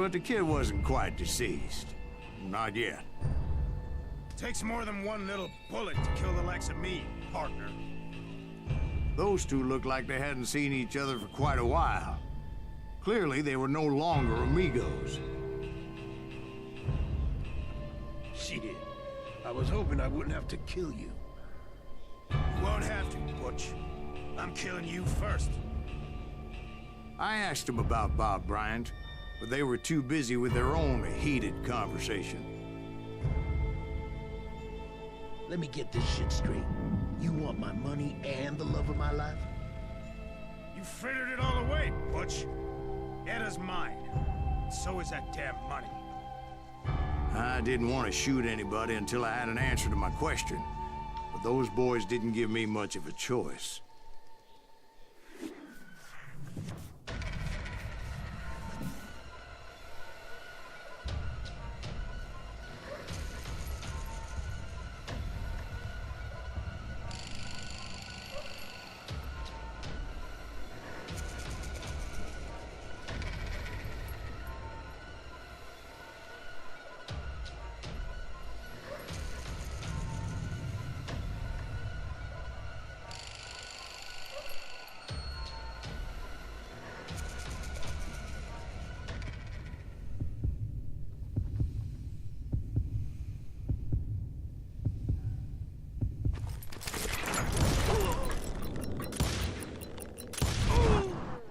but the kid wasn't quite deceased. Not yet. Takes more than one little bullet to kill the likes of me, partner. Those two looked like they hadn't seen each other for quite a while. Clearly, they were no longer amigos. Shit. I was hoping I wouldn't have to kill you. You won't have to, Butch. I'm killing you first. I asked them about Bob Bryant, but they were too busy with their own heated conversation. Let me get this shit straight. You want my money and the love of my life? You frittered it all away, Butch. Etta's mine. So is that damn money. I didn't want to shoot anybody until I had an answer to my question, but those boys didn't give me much of a choice.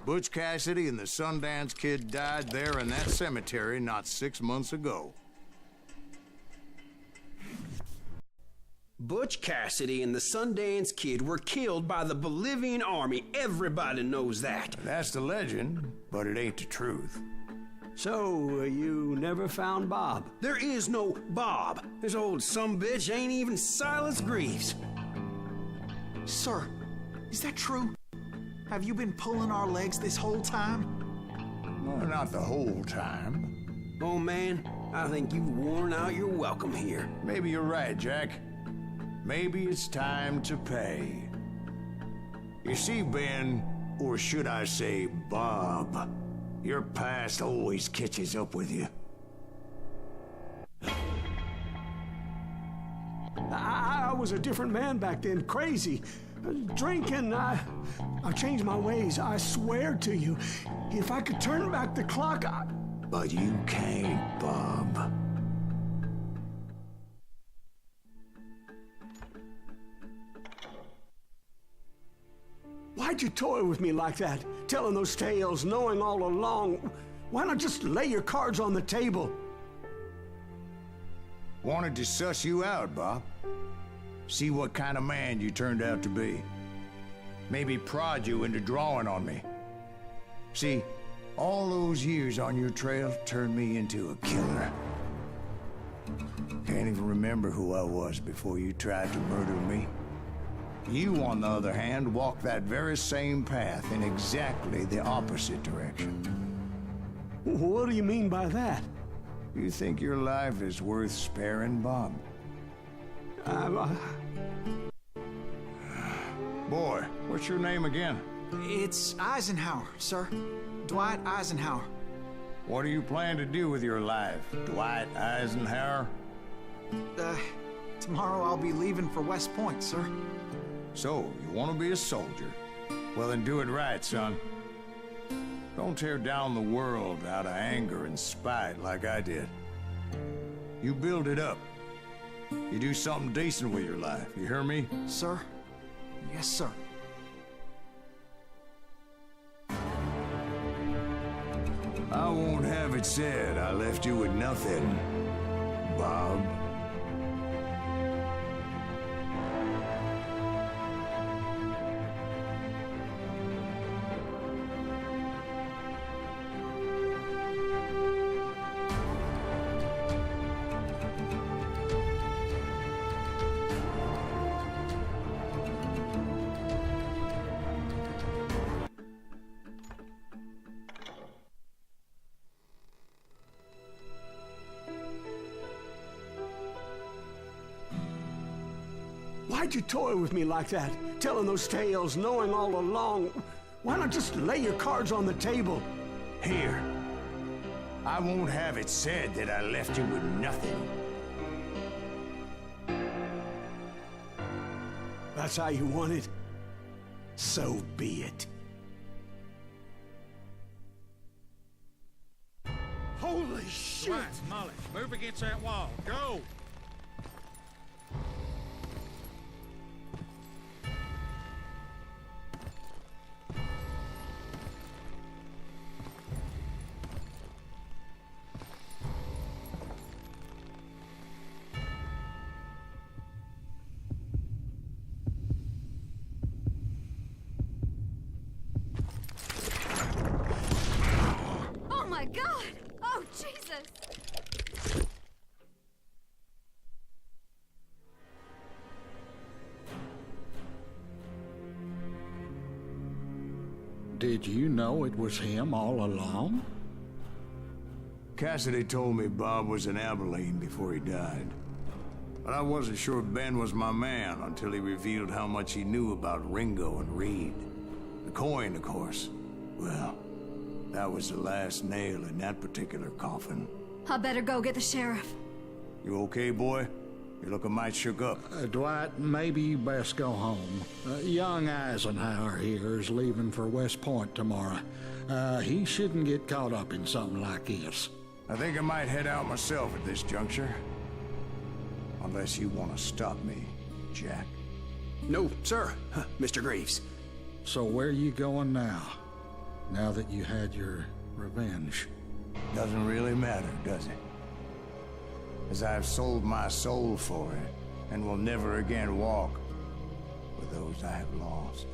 Butch Cassidy and the Sundance Kid died there in that cemetery not 6 months ago. Butch Cassidy and the Sundance Kid were killed by the Bolivian army. Everybody knows that. That's the legend, but it ain't the truth. So, you never found Bob? There is no Bob. This old sumbitch ain't even Silas Greaves. Sir, is that true? Have you been pulling our legs this whole time? Well, not the whole time. Oh man, I think you've worn out your welcome here. Maybe you're right, Jack. Maybe it's time to pay. You see, Ben, or should I say Bob, your past always catches up with you. I was a different man back then, crazy. Drinking, I've changed my ways, I swear to you. If I could turn back the clock, But you can't, Bob. Why'd you toy with me like that? Telling those tales, knowing all along. Why not just lay your cards on the table? Wanted to suss you out, Bob. See what kind of man you turned out to be. Maybe prod you into drawing on me. See, all those years on your trail turned me into a killer. Can't even remember who I was before you tried to murder me. You, on the other hand, walked that very same path in exactly the opposite direction. What do you mean by that? You think your life is worth sparing, Bob? Boy, what's your name again? It's Eisenhower, sir. Dwight Eisenhower. What do you plan to do with your life, Dwight Eisenhower? Tomorrow I'll be leaving for West Point, sir. So, you want to be a soldier? Well, then do it right, son. Don't tear down the world out of anger and spite like I did. You build it up. You do something decent with your life, you hear me? Sir? Yes, sir. I won't have it said I left you with nothing, Bob. Why'd you toy with me like that? Telling those tales, knowing all along. Why not just lay your cards on the table? Here. I won't have it said that I left you with nothing. That's how you want it? So be it. Holy shit! Right, Molly, move against that wall. Go! Oh my God! Oh, Jesus! Did you know it was him all along? Cassidy told me Bob was in Abilene before he died. But I wasn't sure Ben was my man until he revealed how much he knew about Ringo and Reed. The coin, of course. Well, that was the last nail in that particular coffin. I better go get the sheriff. You okay, boy? You're looking mighty shook up. Dwight, maybe you best go home. Young Eisenhower here is leaving for West Point tomorrow. He shouldn't get caught up in something like this. I think I might head out myself at this juncture. Unless you want to stop me, Jack. No, sir, Mr. Graves. So where you going now? Now that you had your revenge? Doesn't really matter, does it? As I've sold my soul for it, and will never again walk with those I have lost.